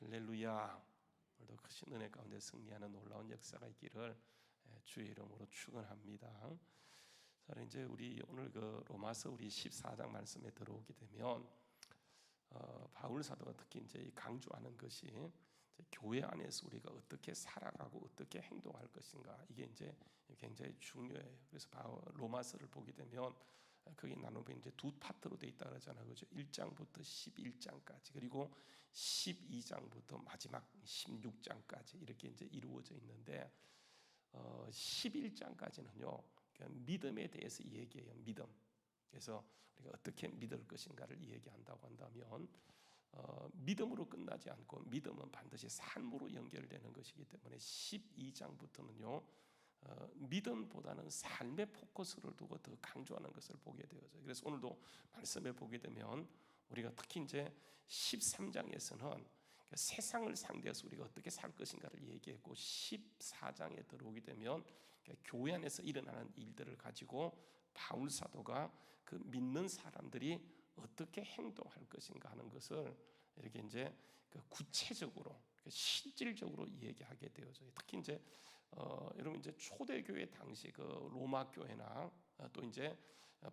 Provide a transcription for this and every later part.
할렐루야. 오늘도 크신 은혜 가운데 승리하는 놀라운 역사가 있기를 주의 이름으로 축원합니다. 자, 이제 우리 오늘 그 로마서 우리 14장 말씀에 들어오게 되면 바울 사도가 특히 이제 강조하는 것이 이제 교회 안에서 우리가 어떻게 살아가고 어떻게 행동할 것인가, 이게 이제 굉장히 중요해요. 그래서 로마서를 보게 되면 거기 나누면 이제 두 파트로 되어 있다 그러잖아요, 그죠? 1장부터 11장까지, 그리고 12장부터 마지막 16장까지 이렇게 이제 이루어져 있는데 11장까지는요 믿음에 대해서 얘기해요. 믿음. 그래서 우리가 어떻게 믿을 것인가를 얘기한다고 한다면 믿음으로 끝나지 않고 믿음은 반드시 삶으로 연결되는 것이기 때문에 12장부터는요 믿음보다는 삶의 포커스를 두고 더 강조하는 것을 보게 되어요. 그래서 오늘도 말씀에 보게 되면 우리가 특히 이제 13장에서는 세상을 상대해서 우리가 어떻게 살 것인가를 얘기했고, 14장에 들어오게 되면 교회 안에서 일어나는 일들을 가지고 바울 사도가 그 믿는 사람들이 어떻게 행동할 것인가 하는 것을 이렇게 이제 구체적으로 실질적으로 얘기하게 되어져요. 특히 이제 여러분 이제 초대교회 당시 그 로마 교회나 또 이제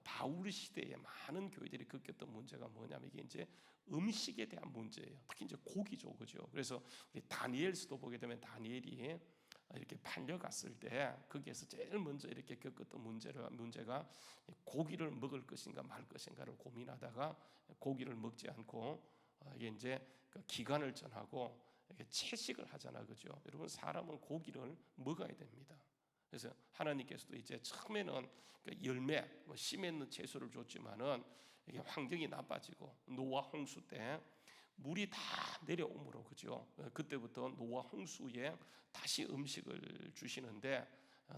바울 시대에 많은 교회들이 겪었던 문제가 뭐냐면 이게 이제 음식에 대한 문제예요. 특히 이제 고기죠, 그죠? 그래서 우리 다니엘서도 보게 되면 다니엘이 이렇게 팔려갔을 때 거기에서 제일 먼저 이렇게 겪었던 문제가 고기를 먹을 것인가 말 것인가를 고민하다가 고기를 먹지 않고 이게 이제 그 기간을 전하고 채식을 하잖아, 그죠? 여러분 사람은 고기를 먹어야 됩니다. 그래서 하나님께서도 이제 처음에는 그 열매, 씨 맺는 채소를 줬지만은 이게 환경이 나빠지고 노아 홍수 때 물이 다 내려오므로, 그죠? 그때부터 노아 홍수에 다시 음식을 주시는데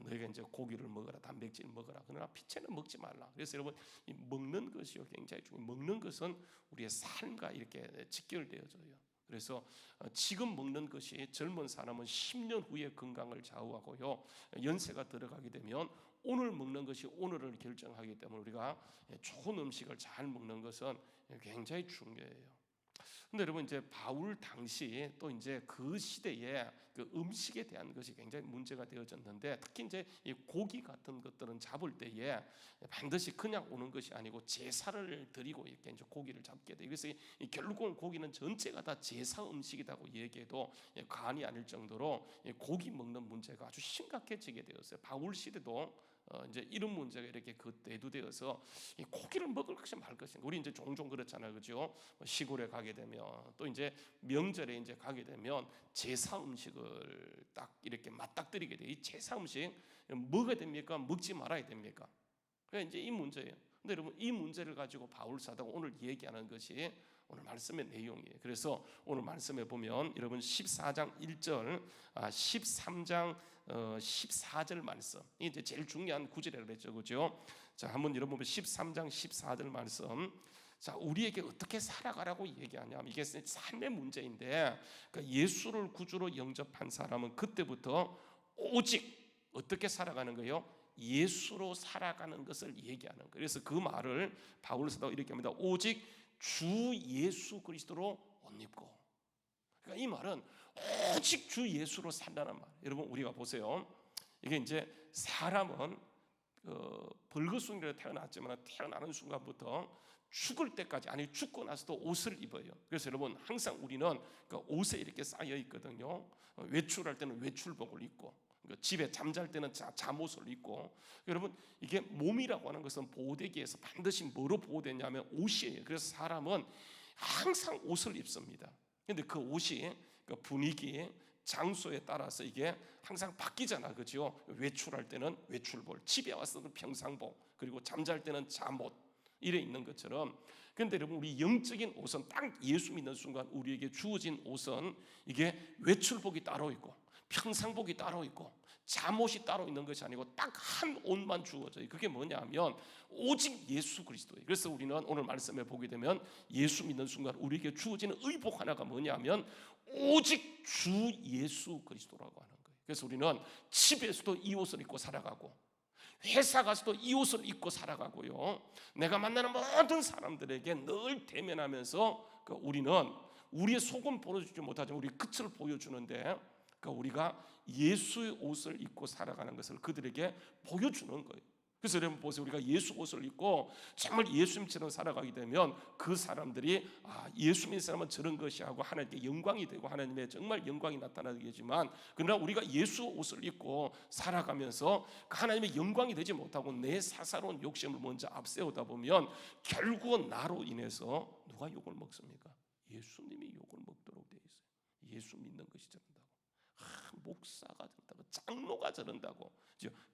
너희가 이제 고기를 먹어라, 단백질을 먹어라. 그러나 피채는 먹지 말라. 그래서 여러분 이 먹는 것이요 굉장히 중요해요. 먹는 것은 우리의 삶과 이렇게 직결되어져요. 그래서 지금 먹는 것이 젊은 사람은 10년 후에 건강을 좌우하고요, 연세가 들어가게 되면 오늘 먹는 것이 오늘을 결정하기 때문에 우리가 좋은 음식을 잘 먹는 것은 굉장히 중요해요. 근데 여러분 이제 바울 당시 또 이제 그 시대에 그 음식에 대한 것이 굉장히 문제가 되어졌는데, 특히 이제 이 고기 같은 것들은 잡을 때에 반드시 그냥 오는 것이 아니고 제사를 드리고 이렇게 이제 고기를 잡게 돼요. 그래서 결국은 고기는 전체가 다 제사 음식이라고 얘기해도 과언이 아닐 정도로 고기 먹는 문제가 아주 심각해지게 되었어요. 바울 시대도 이제 이런 문제가 이렇게 대두되어서 이 고기를 먹을 것이 말 것인가. 우리 이제 종종 그렇잖아요, 그죠? 시골에 가게 되면 또 이제 명절에 이제 가게 되면 제사 음식을 딱 이렇게 맞닥뜨리게 돼. 이 제사 음식 먹어야 됩니까? 먹지 말아야 됩니까? 그러니까 이제 이 문제예요. 근데 여러분 이 문제를 가지고 바울 사도가 오늘 얘기하는 것이 오늘 말씀의 내용이에요. 그래서 오늘 말씀에 보면 여러분 14장 1절, 13장 14절 말씀, 이게 제일 중요한 구절이라고 그랬죠, 그죠? 자, 한번 여러분 13장 14절 말씀. 자, 우리에게 어떻게 살아가라고 얘기하냐면 이게 삶의 문제인데, 그러니까 예수를 구주로 영접한 사람은 그때부터 오직 어떻게 살아가는 거예요? 예수로 살아가는 것을 얘기하는 거예요. 그래서 그 말을 바울 사도가 이렇게 합니다. 오직 주 예수 그리스도로 옷 입고. 그러니까 이 말은 오직 주 예수로 산다는 말. 여러분 우리가 보세요. 이게 이제 사람은 벌거숭이로 태어났지만 태어나는 순간부터 죽을 때까지, 아니 죽고 나서도 옷을 입어요. 그래서 여러분 항상 우리는 그 옷에 이렇게 쌓여 있거든요. 외출할 때는 외출복을 입고, 집에 잠잘 때는 잠옷을 입고. 여러분 이게 몸이라고 하는 것은 보호되기 위해서 반드시 뭐로 보호되냐면 옷이에요. 그래서 사람은 항상 옷을 입습니다. 그런데 그 옷이 그 분위기, 장소에 따라서 이게 항상 바뀌잖아, 그죠? 외출할 때는 외출복, 집에 와서는 평상복, 그리고 잠잘 때는 잠옷, 이래 있는 것처럼. 그런데 여러분 우리 영적인 옷은 딱 예수 믿는 순간 우리에게 주어진 옷은 이게 외출복이 따로 있고 평상복이 따로 있고 잠옷이 따로 있는 것이 아니고 딱 한 옷만 주어져요. 그게 뭐냐면 오직 예수 그리스도예요. 그래서 우리는 오늘 말씀에 보게 되면 예수 믿는 순간 우리에게 주어지는 의복 하나가 뭐냐면 오직 주 예수 그리스도라고 하는 거예요. 그래서 우리는 집에서도 이 옷을 입고 살아가고 회사 가서도 이 옷을 입고 살아가고요, 내가 만나는 모든 사람들에게 늘 대면하면서 우리는 우리의 속은 보여주지 못하지만 우리 끝을 보여주는데, 그러니까 우리가 예수의 옷을 입고 살아가는 것을 그들에게 보여주는 거예요. 그래서 여러분 보세요. 우리가 예수 옷을 입고 정말 예수님처럼 살아가게 되면 그 사람들이 예수 믿는 사람은 저런 것이 하고 하나님께 영광이 되고 하나님의 정말 영광이 나타나겠지만, 그러나 우리가 예수 옷을 입고 살아가면서 하나님의 영광이 되지 못하고 내 사사로운 욕심을 먼저 앞세우다 보면 결국은 나로 인해서 누가 욕을 먹습니까? 예수님이 욕을 먹도록 되어 있어요. 예수 믿는 것이 저런다고, 목사가 저런다고, 장로가 저런다고,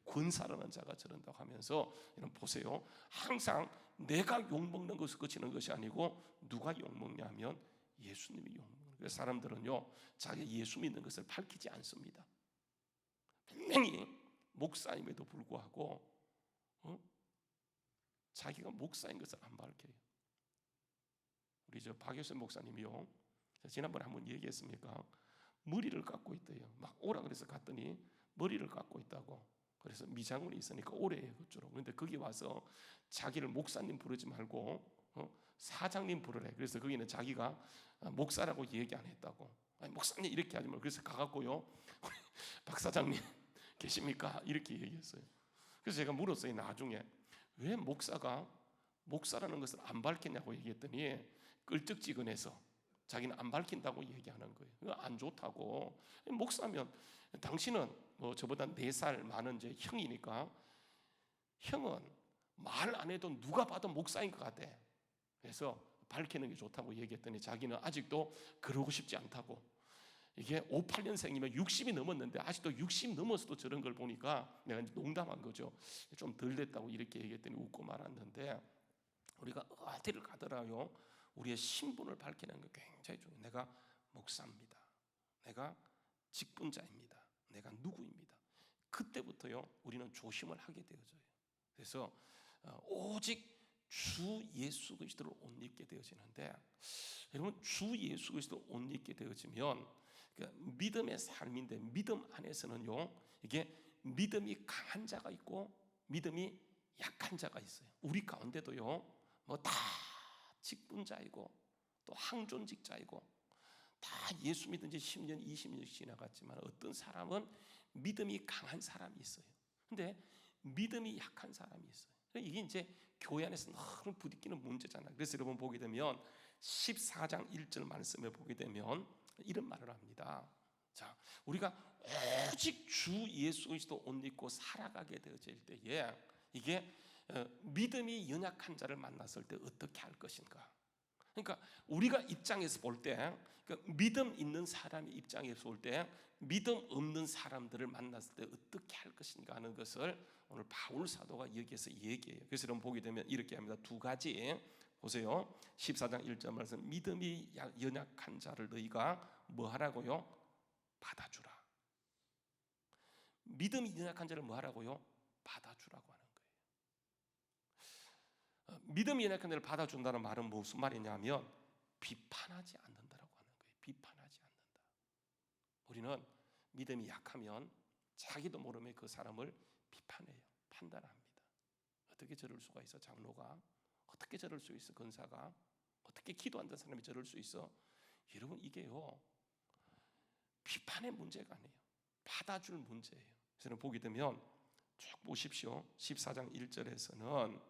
권사라는 자가 저런다고 하면서, 여러분 보세요. 항상 내가 욕먹는 것을 그치는 것이 아니고 누가 욕먹냐 하면 예수님이 욕먹는 거예요. 사람들은요, 자기 예수 믿는 것을 밝히지 않습니다. 분명히 목사임에도 불구하고 자기가 목사인 것을 안 밝혀요. 우리 박효선 목사님이요, 지난번에 한번 얘기했습니까? 머리를 깎고 있대요. 막 오라 그래서 갔더니 머리를 깎고 있다고. 그래서 미장원이 있으니까 오래요 그쪽으로. 그런데 거기 와서 자기를 목사님 부르지 말고 사장님 부르래. 그래서 거기는 자기가 목사라고 얘기 안 했다고. 아니, 목사님 이렇게 하지 말고. 그래서 가갖고요, 박 사장님 계십니까? 이렇게 얘기했어요. 그래서 제가 물었어요. 나중에 왜 목사가 목사라는 것을 안 밝혔냐고 얘기했더니 끌적지근해서 자기는 안 밝힌다고 얘기하는 거예요. 안 좋다고. 목사면 당신은 뭐 저보다 4살 많은 이제 형이니까, 형은 말 안 해도 누가 봐도 목사인 것 같아. 그래서 밝히는 게 좋다고 얘기했더니 자기는 아직도 그러고 싶지 않다고. 이게 58년생이면 60이 넘었는데 아직도 60 넘어서도 저런 걸 보니까, 내가 농담한 거죠. 좀 덜 됐다고 이렇게 얘기했더니 웃고 말았는데, 우리가 어디를 가더라요, 우리의 신분을 밝히는 게 굉장히 중요해요. 내가 목사입니다. 내가 직분자입니다. 내가 누구입니다. 그때부터요, 우리는 조심을 하게 되어져요. 그래서 오직 주 예수 그리스도를 옷 입게 되어지는데, 여러분 주 예수 그리스도를 옷 입게 되어지면 믿음의 삶인데, 믿음 안에서는요, 이게 믿음이 강한 자가 있고 믿음이 약한 자가 있어요. 우리 가운데도요, 뭐 다 직분자이고 또 항존직자이고 다 예수 믿은 지 10년 20년씩 지나갔지만, 어떤 사람은 믿음이 강한 사람이 있어요. 근데 믿음이 약한 사람이 있어요. 이게 이제 교회 안에서 늘 부딪히는 문제잖아요. 그래서 여러분 보게 되면 14장 1절 말씀에 보게 되면 이런 말을 합니다. 자, 우리가 오직 주 예수 그리스도 옷 입고 살아가게 되어질 때에, 이게 믿음이 연약한 자를 만났을 때 어떻게 할 것인가. 그러니까 우리가 입장에서 볼 때, 그러니까 믿음 있는 사람의 입장에서 볼 때 믿음 없는 사람들을 만났을 때 어떻게 할 것인가 하는 것을 오늘 바울 사도가 여기에서 얘기해요. 그래서 여러분 보게 되면 이렇게 합니다. 두 가지 보세요. 14장 1절 말씀, 믿음이 연약한 자를 너희가 뭐 하라고요? 받아주라. 믿음이 연약한 자를 뭐 하라고요? 받아주라고 하는 거예요. 믿음이 연약한 자를 받아준다는 말은 무슨 말이냐면 비판하지 않는다라고 하는 거예요. 비판하지 않는다. 우리는 믿음이 약하면 자기도 모르면 그 사람을 비판해요. 판단합니다. 어떻게 저럴 수가 있어? 장로가 어떻게 저럴 수 있어? 권사가 어떻게 기도한다는 사람이 저럴 수 있어? 여러분 이게요, 비판의 문제가 아니에요. 받아줄 문제예요. 그래서 보게 되면 쭉 보십시오. 14장 1절에서는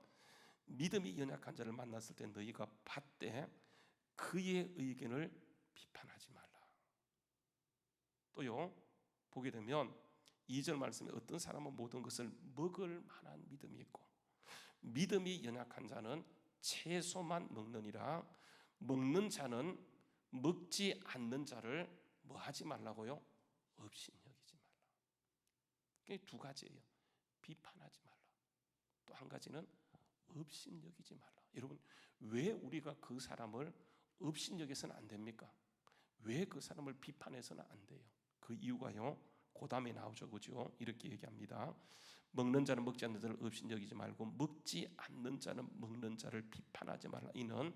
믿음이 연약한 자를 만났을 때 너희가 받되 그의 의견을 비판하지 말라. 또요, 보게 되면 2절 말씀에 어떤 사람은 모든 것을 먹을 만한 믿음이 있고 믿음이 연약한 자는 채소만 먹느니라. 먹는 자는 먹지 않는 자를 뭐 하지 말라고요? 업신여기지 말라. 그게 두 가지예요. 비판하지 말라. 또 한 가지는 업신여기지 말라. 여러분 왜 우리가 그 사람을 업신여겨서는 안 됩니까? 왜 그 사람을 비판해서는 안 돼요? 그 이유가요, 그 다음에 나오죠, 그죠? 이렇게 얘기합니다. 먹는 자는 먹지 않는 자를 업신여기지 말고 먹지 않는 자는 먹는 자를 비판하지 말라. 이는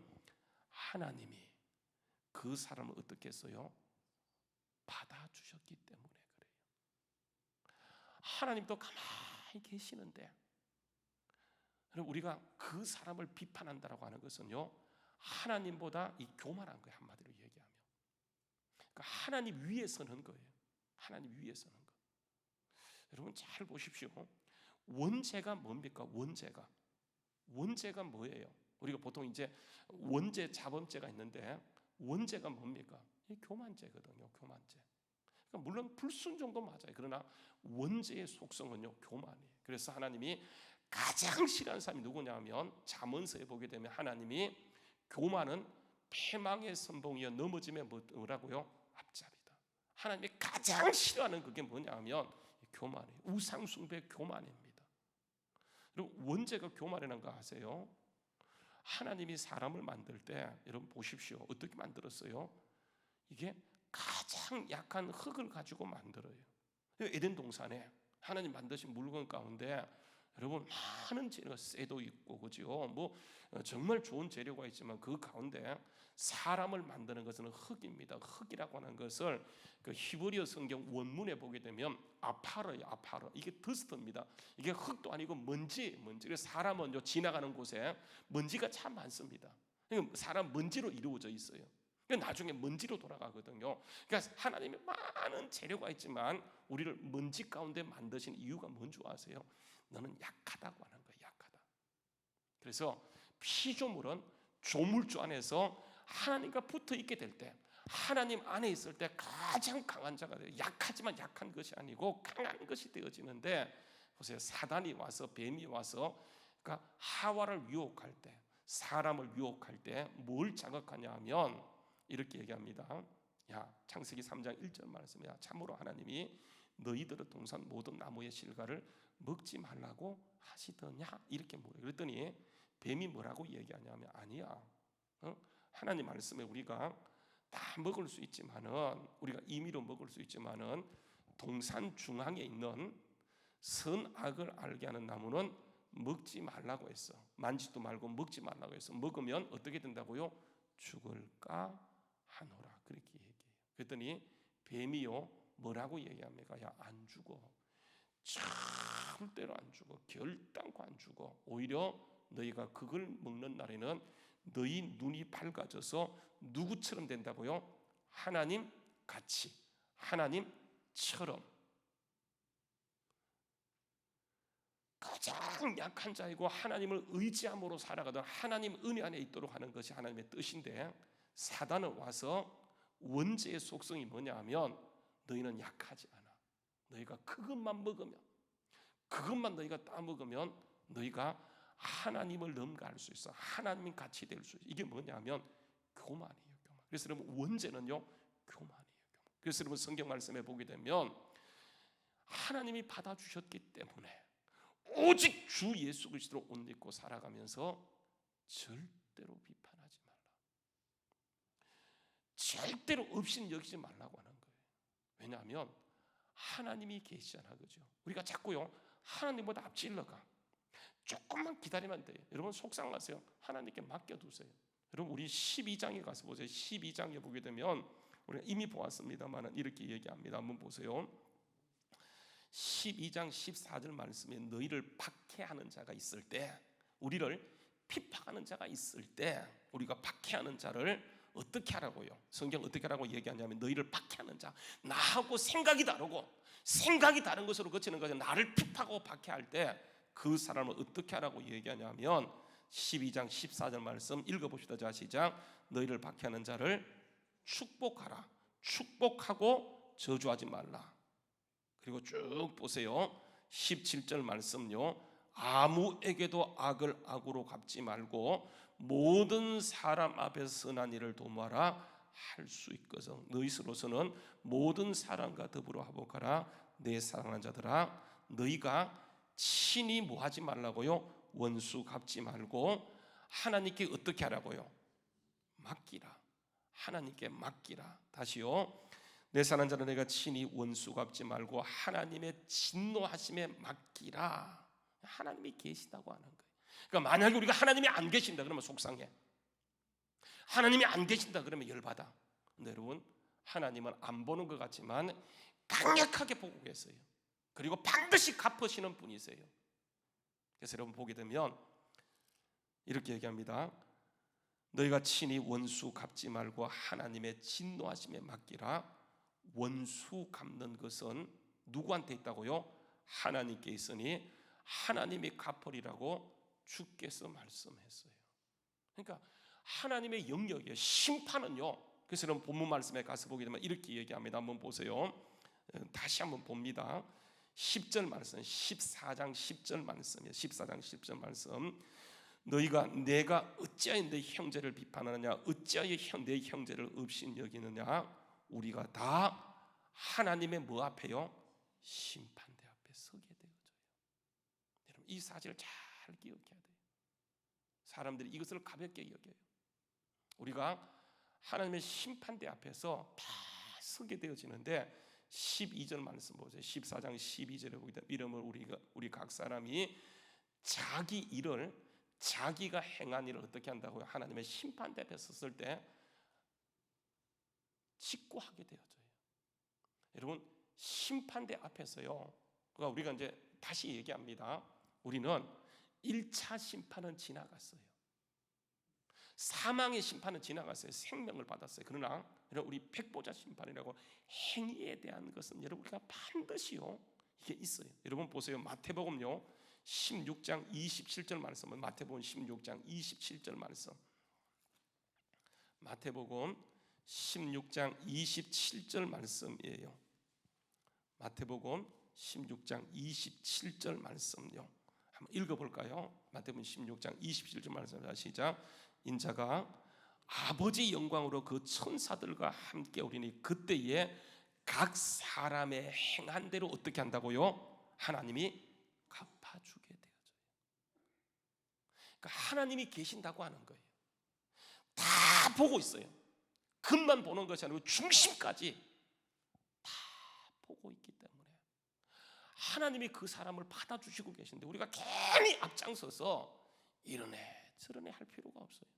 하나님이 그 사람을 어떻게 했어요? 받아주셨기 때문에 그래요. 하나님도 가만히 계시는데 우리가 그 사람을 비판한다라고 하는 것은요, 하나님보다 이 교만한 거예요. 한마디로 얘기하면 그러니까 하나님 위에 서는 거예요. 하나님 위에 서는 거. 여러분 잘 보십시오. 원죄가 뭡니까? 원죄가 뭐예요? 우리가 보통 이제 원죄, 자범죄가 있는데 원죄가 뭡니까? 이 교만죄거든요. 교만죄. 그러니까 물론 불순종도 맞아요. 그러나 원죄의 속성은요, 교만이에요. 그래서 하나님이 가장 싫어하는 사람이 누구냐면 잠언서에 보게 되면 하나님이 교만은 패망의 선봉이여 넘어짐에 뭐라고요? 앞잡이다. 하나님이 가장 싫어하는 그게 뭐냐면 교만이에요. 우상숭배 교만입니다. 그리고 원죄가 교만이라는 거 아세요? 하나님이 사람을 만들 때 여러분 보십시오. 어떻게 만들었어요? 이게 가장 약한 흙을 가지고 만들어요. 에덴 동산에 하나님 만드신 물건 가운데 여러분 많은 재료가 쇠도 있고 그죠? 뭐 정말 좋은 재료가 있지만 그 가운데 사람을 만드는 것은 흙입니다. 흙이라고 하는 것을 그 히브리어 성경 원문에 보게 되면 아파르예요. 아파르. 이게 더스트입니다. 이게 흙도 아니고 먼지. 그래서 사람은 지나가는 곳에 먼지가 참 많습니다. 사람 먼지로 이루어져 있어요. 나중에 먼지로 돌아가거든요. 그러니까 하나님이 많은 재료가 있지만 우리를 먼지 가운데 만드신 이유가 뭔 줄 아세요? 너는 약하다고 하는 거예요. 약하다. 그래서 피조물은 조물주 안에서 하나님과 붙어 있게 될 때, 하나님 안에 있을 때 가장 강한 자가 돼요. 약하지만 약한 것이 아니고 강한 것이 되어지는데, 보세요. 사단이 와서, 뱀이 와서 그러니까 하와를 유혹할 때, 사람을 유혹할 때 뭘 자극하냐 하면 이렇게 얘기합니다. 야, 창세기 3장 1절 말씀이야. 참으로 하나님이 너희들의 동산 모든 나무의 실과를 먹지 말라고 하시더냐? 이렇게 물어요. 그랬더니 뱀이 뭐라고 얘기하냐면 아니야. 하나님 말씀에 우리가 다 먹을 수 있지만은, 우리가 임의로 먹을 수 있지만은 동산 중앙에 있는 선악을 알게 하는 나무는 먹지 말라고 했어. 만지도 말고 먹지 말라고 했어. 먹으면 어떻게 된다고요? 죽을까 하노라. 그렇게 얘기해요. 그랬더니 뱀이요 뭐라고 얘기합니까? 야, 안 죽어. 절대로 안 죽어. 결단코 안 죽어. 오히려 너희가 그걸 먹는 날에는 너희 눈이 밝아져서 누구처럼 된다고요? 하나님 같이, 하나님처럼. 가장 약한 자이고 하나님을 의지함으로 살아가던 하나님 은혜 안에 있도록 하는 것이 하나님의 뜻인데, 사단은 와서 원죄의 속성이 뭐냐 하면 너희는 약하지 않아. 너희가 그것만 먹으면, 그것만 너희가 따먹으면 너희가 하나님을 넘가할 수 있어. 하나님 같이 될 수 있어. 이게 뭐냐면 교만이에요. 교만. 그래서 여러분 원죄는요 교만이에요. 교만. 그래서 여러분 성경 말씀에 보게 되면 하나님이 받아주셨기 때문에 오직 주 예수 그리스도로 옷 입고 살아가면서 절대로 비판하지 말라. 절대로 없인 여기지 말라고 하는 거예요. 왜냐하면 하나님이 계시잖아, 그죠? 우리가 자꾸요 하나님보다 앞질러가. 조금만 기다리면 돼요. 여러분 속상하세요? 하나님께 맡겨두세요. 여러분 우리 12장에 가서 보세요. 12장에 보게 되면 우리가 이미 보았습니다만 이렇게 얘기합니다. 한번 보세요. 12장 14절 말씀에 너희를 박해하는 자가 있을 때, 우리를 핍박하는 자가 있을 때 우리가 박해하는 자를 어떻게 하라고요? 성경 어떻게 하라고 얘기하냐면 너희를 박해하는 자, 나하고 생각이 다르고 생각이 다른 것으로 거치는 거죠. 나를 핍박하고 박해할 때 그 사람을 어떻게 하라고 얘기하냐면 12장 14절 말씀 읽어봅시다. 자, 시작. 너희를 박해하는 자를 축복하라. 축복하고 저주하지 말라. 그리고 쭉 보세요. 17절 말씀요. 아무에게도 악을 악으로 갚지 말고 모든 사람 앞에서 선한 일을 도모하라 할 수 있거든. 너희로서는 모든 사람과 더불어 화목하라. 내 사랑하는 자들아, 너희가 친히 뭐 하지 말라고요? 원수 갚지 말고 하나님께 어떻게 하라고요? 맡기라. 하나님께 맡기라. 다시요. 내 사랑하는 자는 내가 친히 원수 갚지 말고 하나님의 진노하심에 맡기라. 하나님이 계시다고 하는 거예요. 그러니까 만약에 우리가 하나님이 안 계신다 그러면 속상해. 하나님이 안 계신다 그러면 열받아. 근데 여러분 하나님은 안 보는 것 같지만 강력하게 보고 계세요. 그리고 반드시 갚으시는 분이세요. 그래서 여러분 보게 되면 이렇게 얘기합니다. 너희가 친히 원수 갚지 말고 하나님의 진노하심에 맡기라. 원수 갚는 것은 누구한테 있다고요? 하나님께 있으니 하나님이 갚으리라고 주께서 말씀했어요. 그러니까 하나님의 영역이에요. 심판은요. 그래서 여러분 본문 말씀에 가서 보게 되면 이렇게 얘기합니다. 한번 보세요. 다시 한번 봅니다. 10절 말씀, 14장 10절 말씀이에요. 14장 10절 말씀. 너희가 내가 어찌하여 내 형제를 비판하느냐, 어찌하여 내 형제를 없인 여기느냐. 우리가 다 하나님의 뭐 앞에요? 심판대 앞에 서게 되어져요. 여러분 이 사실을 잘 기억해야 돼요. 사람들이 이것을 가볍게 여겨요. 우리가 하나님의 심판대 앞에서 다 서게 되어지는데 12절 말씀 보세요. 14장 12절에 보게 되면 이름을 우리 각 사람이 자기 일을 자기가 행한 일을 어떻게 한다고요? 하나님의 심판대 앞에 섰을 때 직고하게 되어져요. 여러분 심판대 앞에서요. 그러니까 우리가 이제 다시 얘기합니다. 우리는 1차 심판은 지나갔어요. 사망의 심판은 지나갔어요. 생명을 받았어요. 그러나 우리 백보자 심판이라고 행위에 대한 것은 여러분 우리가 반드시요 이게 있어요. 여러분 보세요. 마태복음요 16장 27절 말씀. 마태복음 16장 27절 말씀. 마태복음 16장 27절 말씀이에요. 마태복음 16장 27절 말씀요. 한번 읽어볼까요? 마태복음 16장 27절 말씀. 시작. 인자가 아버지 영광으로 그 천사들과 함께 오리니 그때에 각 사람의 행한 대로 어떻게 한다고요? 하나님이 갚아주게 되어져요. 그러니까 하나님이 계신다고 하는 거예요. 다 보고 있어요. 끝만 보는 것이 아니고 중심까지 다 보고 있기 때문에 하나님이 그 사람을 받아주시고 계신데 우리가 괜히 앞장서서 이러네 저러네 할 필요가 없어요.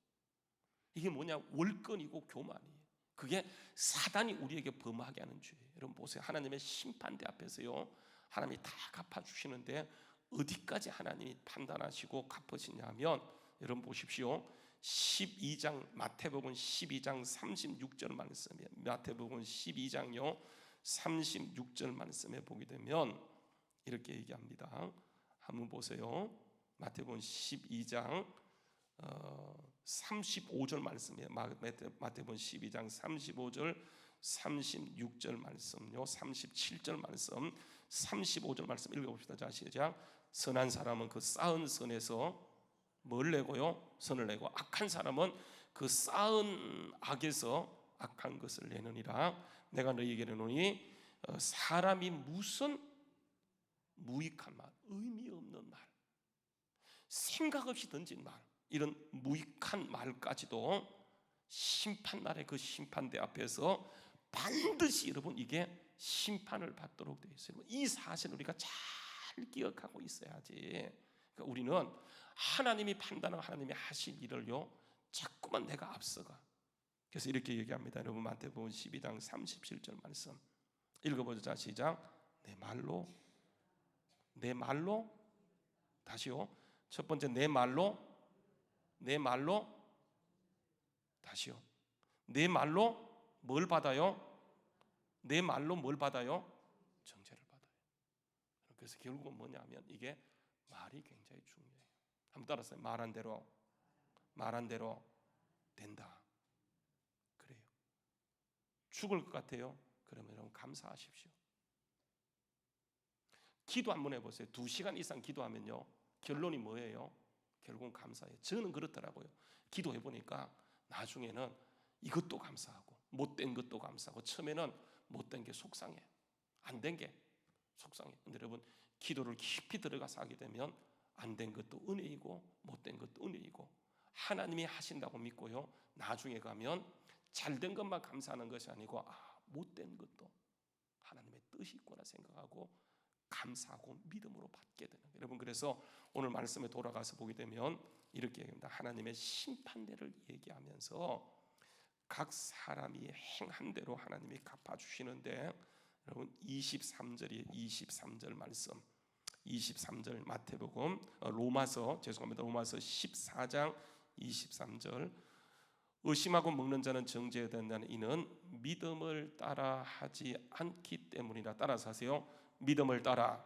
이게 뭐냐? 월권이고 교만이에요. 그게 사단이 우리에게 범하게 하는 죄예요. 여러분 보세요. 하나님의 심판대 앞에서요 하나님이 다 갚아주시는데 어디까지 하나님이 판단하시고 갚으시냐 하면 여러분 보십시오. 12장 마태복음 12장 36절 말씀이에요. 마태복음 12장요 36절 말씀에 보게 되면 이렇게 얘기합니다. 한번 보세요. 마태복음 12장 35절 말씀이에요. 마태복음 12장 35절 36절 말씀요 37절 말씀 35절 말씀 읽어봅시다. 자 시작. 선한 사람은 그 쌓은 선에서 뭘 내고요? 선을 내고 악한 사람은 그 쌓은 악에서 악한 것을 내느니라. 내가 너희에게 이르노니 사람이 무슨 무익한 말, 의미 없는 말, 생각 없이 던진 말, 이런 무익한 말까지도 심판날의 그 심판대 앞에서 반드시 여러분 이게 심판을 받도록 되어 있어요. 이 사실을 우리가 잘 기억하고 있어야지. 그러니까 우리는 하나님이 판단하고 하나님이 하실 일을요 자꾸만 내가 앞서가. 그래서 이렇게 얘기합니다. 여러분 마태복음 12장 37절 말씀 읽어보자. 자 시작. 내 말로 다시요. 첫 번째 내 말로 다시요. 내 말로 뭘 받아요? 내 말로 뭘 받아요? 정죄를 받아요. 그래서 결국은 뭐냐면 이게 말이 굉장히 중요해요. 한번 따라서 말한 대로 된다. 그래요. 죽을 것 같아요. 그러면 여러분 감사하십시오. 기도 한번 해보세요. 2시간 이상 기도하면요 결론이 뭐예요? 결국은 감사해요. 저는 그렇더라고요. 기도해보니까 나중에는 이것도 감사하고 못된 것도 감사하고 처음에는 못된 게 속상해요. 안 된 게 속상해요. 근데 여러분 기도를 깊이 들어가서 하게 되면 안 된 것도 은혜이고 못된 것도 은혜이고 하나님이 하신다고 믿고요. 나중에 가면 잘된 것만 감사하는 것이 아니고 못된 것도 하나님의 뜻이 있구나 생각하고 감사하고 믿음으로 받게 되는 거예요. 여러분 그래서 오늘 말씀에 돌아가서 보게 되면 이렇게 얘기합니다. 하나님의 심판대를 얘기하면서 각 사람이 행한 대로 하나님이 갚아주시는데 여러분 23절 말씀 23절 마태복음 로마서 14장 23절 의심하고 먹는 자는 정죄에 된다는 이는 믿음을 따라 하지 않기 때문이라. 따라서 하세요. 믿음을 따라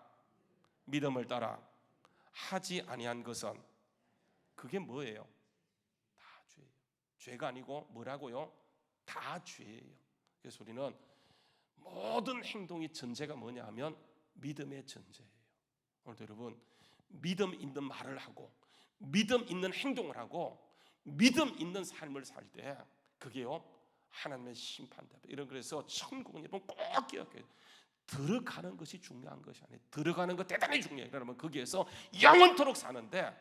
하지 아니한 것은, 그게 뭐예요? 다 죄예요. 죄가 아니고 뭐라고요? 다 죄예요. 그래서 우리는 모든 행동이 전제가 뭐냐 하면 믿음의 전제예요. 오늘도 여러분 믿음 있는 말을 하고 믿음 있는 행동을 하고 믿음 있는 삶을 살 때 그게요 하나님의 심판다. 이런, 그래서 천국은 여러분 꼭 기억해요. 들어가는 것이 중요한 것이 아니에요. 들어가는 것 대단히 중요해요. 그러면 거기에서 영원토록 사는데,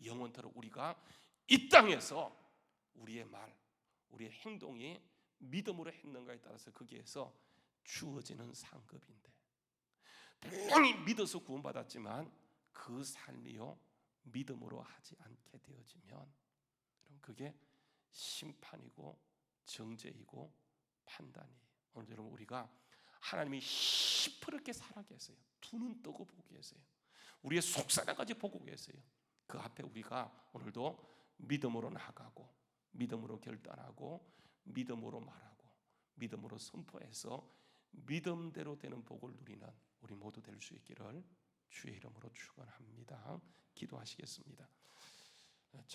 영원토록 우리가 이 땅에서 우리의 말, 우리의 행동이 믿음으로 했는가에 따라서 거기에서 주어지는 상급인데, 분명히 믿어서 구원받았지만 그 삶이요 믿음으로 하지 않게 되어지면 그게 심판이고 정죄이고 판단이에요. 오늘 여러분 우리가 하나님이 시퍼렇게 살아게 했어요. 두 눈 뜨고 보고 계세요. 우리의 속사정까지 보고 계세요. 그 앞에 우리가 오늘도 믿음으로 나가고 믿음으로 결단하고 믿음으로 말하고 믿음으로 선포해서 믿음대로 되는 복을 누리는 우리 모두 될 수 있기를 주의 이름으로 축원합니다. 기도하시겠습니다.